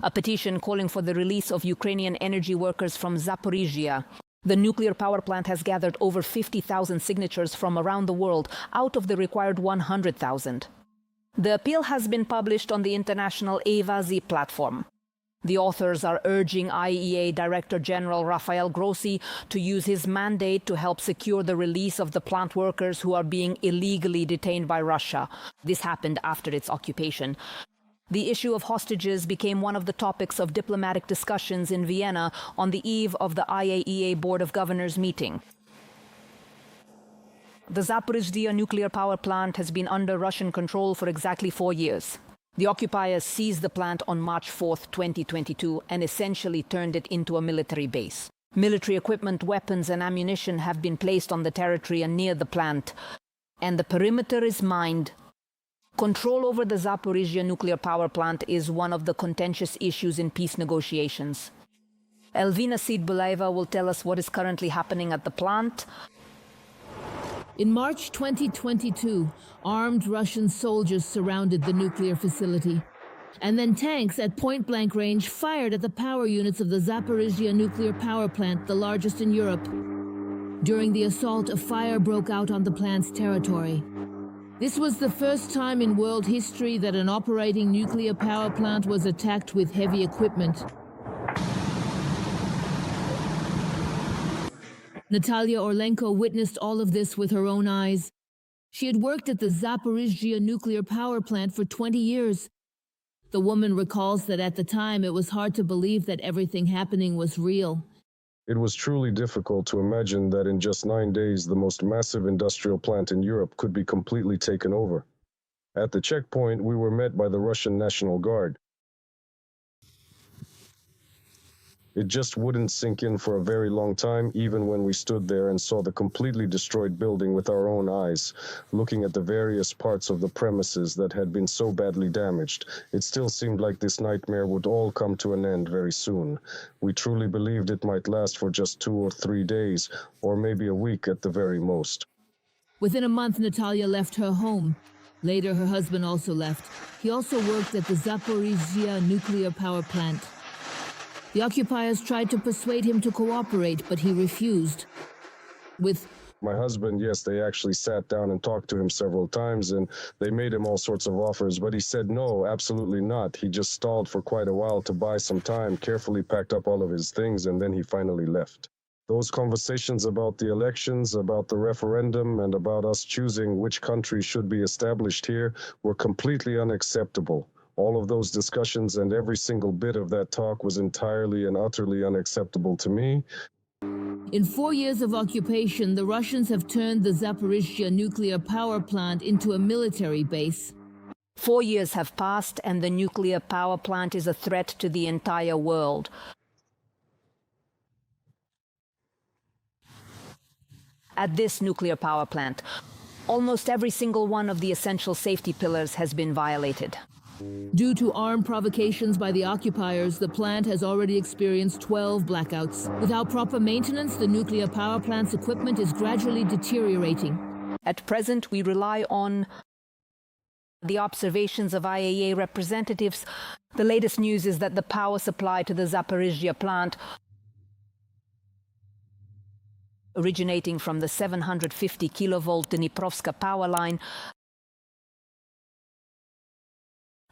a petition calling for the release of Ukrainian energy workers from Zaporizhzhia. The nuclear power plant has gathered over 50,000 signatures from around the world, out of the required 100,000. The appeal has been published on the international Avazi platform. The authors are urging IAEA Director General Rafael Grossi to use his mandate to help secure the release of the plant workers who are being illegally detained by Russia. This happened after its occupation. The issue of hostages became one of the topics of diplomatic discussions in Vienna on the eve of the IAEA Board of Governors meeting. The Zaporizhzhia nuclear power plant has been under Russian control for exactly 4 years. The occupiers seized the plant on March 4, 2022, and essentially turned it into a military base. Military equipment, weapons, and ammunition have been placed on the territory and near the plant, and the perimeter is mined. Control over the Zaporizhzhia nuclear power plant is one of the contentious issues in peace negotiations. Elvina Sidbuleva will tell us what is currently happening at the plant. In March 2022, armed Russian soldiers surrounded the nuclear facility. And then tanks at point-blank range fired at the power units of the Zaporizhzhia nuclear power plant, the largest in Europe. During the assault, a fire broke out on the plant's territory. This was the first time in world history that an operating nuclear power plant was attacked with heavy equipment. Natalia Orlenko witnessed all of this with her own eyes. She had worked at the Zaporizhzhia nuclear power plant for 20 years. The woman recalls that at the time it was hard to believe that everything happening was real. It was truly difficult to imagine that in just 9 days the most massive industrial plant in Europe could be completely taken over. At the checkpoint, we were met by the Russian National Guard. It just wouldn't sink in for a very long time, even when we stood there and saw the completely destroyed building with our own eyes, looking at the various parts of the premises that had been so badly damaged. It still seemed like this nightmare would all come to an end very soon. We truly believed it might last for just 2 or 3 days, or maybe a week at the very most. Within a month, Natalia left her home. Later, her husband also left. He also worked at the Zaporizhzhia nuclear power plant. The occupiers tried to persuade him to cooperate, but he refused. With my husband, yes, they actually sat down and talked to him several times, and they made him all sorts of offers, but he said no, absolutely not. He just stalled for quite a while to buy some time, carefully packed up all of his things, and then he finally left. Those conversations about the elections, about the referendum, and about us choosing which country should be established here were completely unacceptable. All of those discussions and every single bit of that talk was entirely and utterly unacceptable to me. In 4 years of occupation, the Russians have turned the Zaporizhzhia nuclear power plant into a military base. 4 years have passed, and the nuclear power plant is a threat to the entire world. At this nuclear power plant, almost every single one of the essential safety pillars has been violated. Due to armed provocations by the occupiers, the plant has already experienced 12 blackouts. Without proper maintenance, the nuclear power plant's equipment is gradually deteriorating. At present, we rely on the observations of IAEA representatives. The latest news is that the power supply to the Zaporizhzhia plant, originating from the 750 kilovolt Dniprovska power line,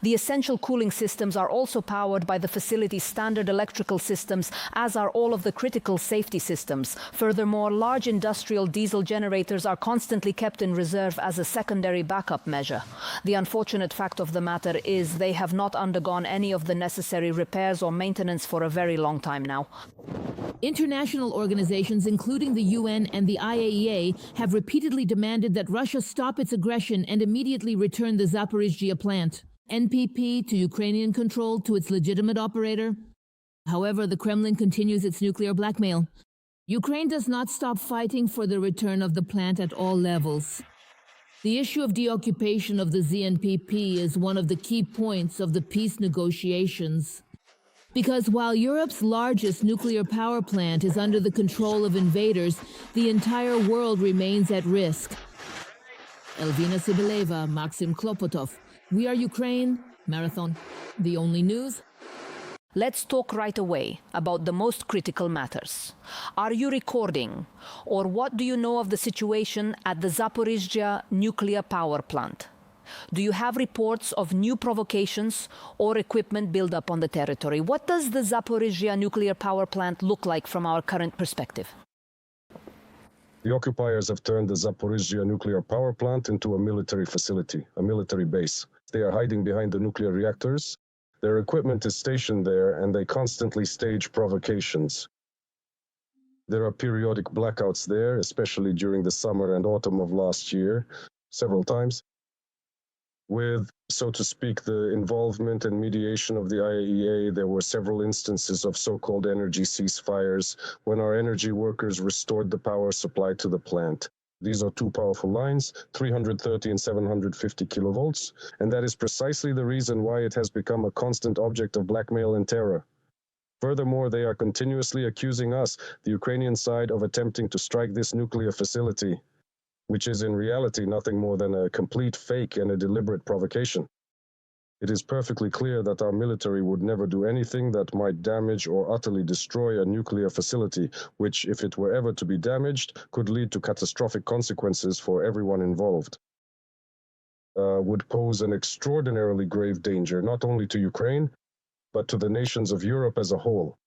the essential cooling systems are also powered by the facility's standard electrical systems, as are all of the critical safety systems. Furthermore, large industrial diesel generators are constantly kept in reserve as a secondary backup measure. The unfortunate fact of the matter is they have not undergone any of the necessary repairs or maintenance for a very long time now. International organizations, including the UN and the IAEA, have repeatedly demanded that Russia stop its aggression and immediately return the Zaporizhzhia plant. NPP to Ukrainian control to its legitimate operator. However, the Kremlin continues its nuclear blackmail. Ukraine does not stop fighting for the return of the plant at all levels. The issue of deoccupation of the ZNPP is one of the key points of the peace negotiations. Because while Europe's largest nuclear power plant is under the control of invaders, the entire world remains at risk. Elvina Sidbuleva, Maxim Klopotov. We are Ukraine, Marathon. The only news Let's talk right away about the most critical matters. Are you recording, or what do you know of the situation at the Zaporizhzhia nuclear power plant? Do you have reports of new provocations or equipment buildup on the territory? What does the Zaporizhzhia nuclear power plant look like from our current perspective? The occupiers have turned the Zaporizhzhia nuclear power plant into a military facility, a military base. They are hiding behind the nuclear reactors. Their equipment is stationed there, and they constantly stage provocations. There are periodic blackouts there, especially during the summer and autumn of last year, several times, with, so to speak, the involvement and mediation of the IAEA. There were several instances of so-called energy ceasefires when our energy workers restored the power supply to the plant. These are two powerful lines, 330 and 750 kilovolts, and that is precisely the reason why it has become a constant object of blackmail and terror. Furthermore, they are continuously accusing us, the Ukrainian side, of attempting to strike this nuclear facility, which is in reality nothing more than a complete fake and a deliberate provocation. It is perfectly clear that our military would never do anything that might damage or utterly destroy a nuclear facility, which, if it were ever to be damaged, could lead to catastrophic consequences for everyone involved. Would pose an extraordinarily grave danger, not only to Ukraine, but to the nations of Europe as a whole.